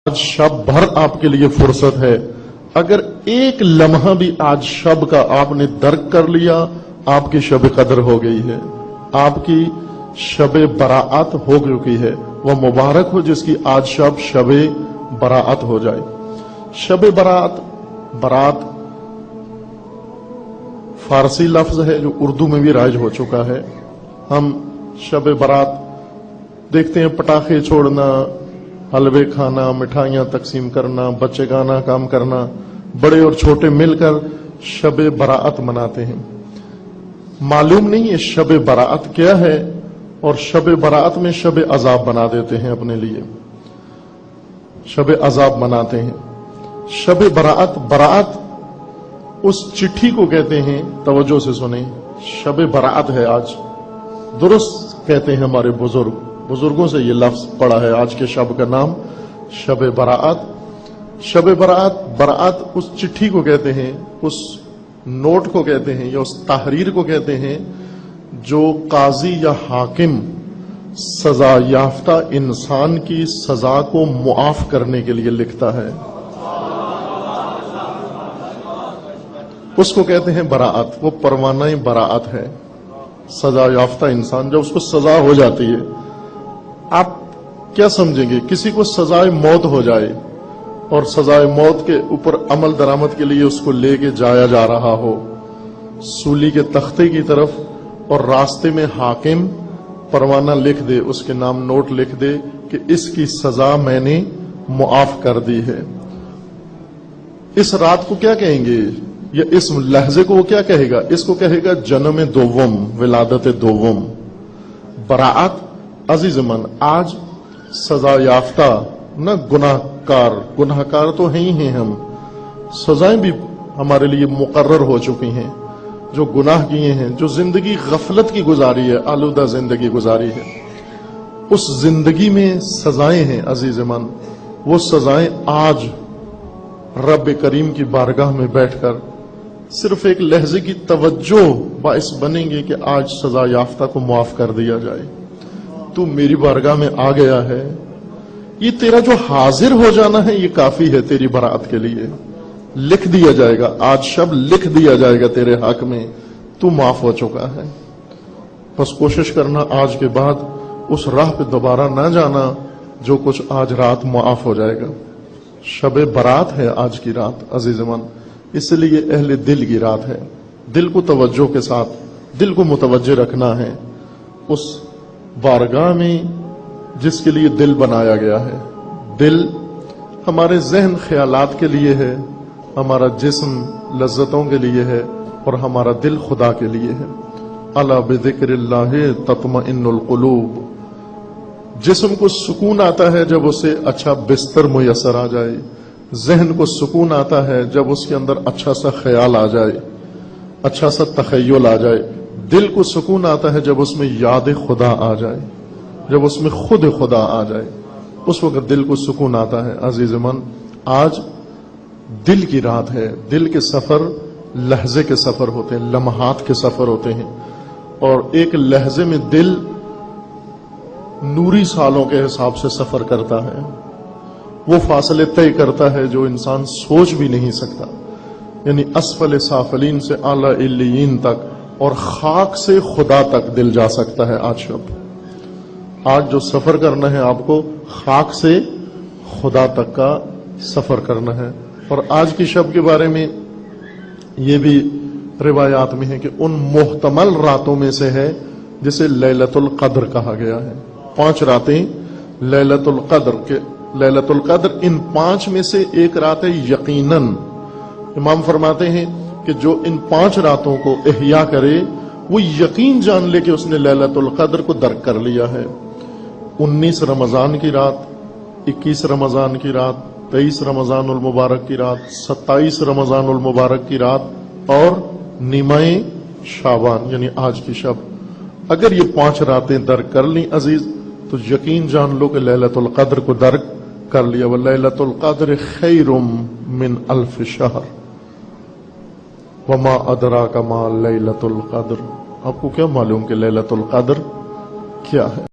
آج شب بھر آپ کے لیے فرصت ہے. اگر ایک لمحہ بھی آج شب کا آپ نے درک کر لیا، آپ کی شب قدر ہو گئی ہے، آپ کی شب براعت ہو چکی ہے. وہ مبارک ہو جس کی آج شب براعت ہو جائے. شب برات فارسی لفظ ہے جو اردو میں بھی رائج ہو چکا ہے. ہم شب برات دیکھتے ہیں، پٹاخے چھوڑنا، حلوے کھانا، مٹھائیاں تقسیم کرنا، بچے گانا کام کرنا، بڑے اور چھوٹے مل کر شب براعت مناتے ہیں. معلوم نہیں ہے شب براعت کیا ہے، اور شب براعت میں شب عذاب بنا دیتے ہیں اپنے لیے، شب عذاب مناتے ہیں. شب براعت اس چٹھی کو کہتے ہیں، توجہ سے سنیں، شب براعت ہے آج. درست کہتے ہیں ہمارے بزرگوں سے یہ لفظ پڑا ہے. آج کے شب کا نام شب براعت. شب براعت اس چٹھی کو کہتے ہیں، اس نوٹ کو کہتے ہیں، یا اس تحریر کو کہتے ہیں جو قاضی یا حاکم سزا یافتہ انسان کی سزا کو معاف کرنے کے لیے لکھتا ہے. اس کو کہتے ہیں براعت. وہ پروانہ براعت ہے. سزا یافتہ انسان جب اس کو سزا ہو جاتی ہے، آپ کیا سمجھیں گے؟ کسی کو سزائے موت ہو جائے اور سزائے موت کے اوپر عمل درآمد کے لیے اس کو لے کے جایا جا رہا ہو سولی کے تختے کی طرف، اور راستے میں حاکم پروانہ لکھ دے، اس کے نام نوٹ لکھ دے کہ اس کی سزا میں نے معاف کر دی ہے. اس رات کو کیا کہیں گے، یا اس لحظے کو وہ کیا کہے گا؟ اس کو کہے گا جنم دوم، ولادت دوم. براعت عزیز من، آج سزا یافتہ نہ گناہ کار تو ہیں ہی ہیں ہم، سزائیں بھی ہمارے لیے مقرر ہو چکی ہیں. جو گناہ کیے ہیں، جو زندگی غفلت کی گزاری ہے، آلودہ زندگی گزاری ہے، اس زندگی میں سزائیں ہیں عزیز من. وہ سزائیں آج رب کریم کی بارگاہ میں بیٹھ کر صرف ایک لحظے کی توجہ باعث بنیں گے کہ آج سزا یافتہ کو معاف کر دیا جائے. تو میری بارگاہ میں آ گیا ہے، یہ تیرا جو حاضر ہو جانا ہے یہ کافی ہے تیری براعت کے لیے. لکھ دیا جائے گا، آج شب لکھ دیا جائے گا تیرے حق میں، تو معاف ہو چکا ہے. بس کوشش کرنا آج کے بعد اس راہ پہ دوبارہ نہ جانا جو کچھ آج رات معاف ہو جائے گا. شب برات ہے آج کی رات عزیز من، اس لیے اہل دل کی رات ہے. دل کو توجہ کے ساتھ، دل کو متوجہ رکھنا ہے اس بارگاہ میں جس کے لیے دل بنایا گیا ہے. دل ہمارے ذہن خیالات کے لیے ہے، ہمارا جسم لذتوں کے لیے ہے، اور ہمارا دل خدا کے لیے ہے. الا بذکر اللہ تطمئن القلوب. جسم کو سکون آتا ہے جب اسے اچھا بستر میسر آ جائے، ذہن کو سکون آتا ہے جب اس کے اندر اچھا سا خیال آ جائے، اچھا سا تخیل آ جائے. دل کو سکون آتا ہے جب اس میں یاد خدا آ جائے، جب اس میں خود خدا آ جائے، اس وقت دل کو سکون آتا ہے. عزیز من، آج دل کی رات ہے. دل کے سفر لحظے کے سفر ہوتے ہیں، لمحات کے سفر ہوتے ہیں، اور ایک لحظے میں دل نوری سالوں کے حساب سے سفر کرتا ہے. وہ فاصلے طے کرتا ہے جو انسان سوچ بھی نہیں سکتا. یعنی اسفل سافلین سے اعلی علیین تک، اور خاک سے خدا تک دل جا سکتا ہے. آج جو سفر کرنا ہے آپ کو، خاک سے خدا تک کا سفر کرنا ہے. اور آج کی شب کے بارے میں یہ بھی روایات میں ہے کہ ان محتمل راتوں میں سے ہے جسے لیلۃ القدر کہا گیا ہے. 5 راتیں لیلۃ القدر کے، لیلۃ القدر ان 5 میں سے ایک رات ہے یقیناً. امام فرماتے ہیں کہ جو ان 5 راتوں کو احیا کرے وہ یقین جان لے کہ اس نے لیلۃ القدر کو درک کر لیا ہے. 19 رمضان کی رات، 21 رمضان کی رات، 23 رمضان المبارک کی رات، 27 رمضان المبارک کی رات، اور نیمہ شعبان یعنی آج کی شب. اگر یہ 5 راتیں درک کر لیں عزیز، تو یقین جان لو کہ لیلۃ القدر کو درک کر لیا. ولیلۃ القدر خیر من 1000 شہر وما ادراک ما لیلۃ القدر. آپ کو کیا معلوم کہ لیلۃ القدر کیا ہے؟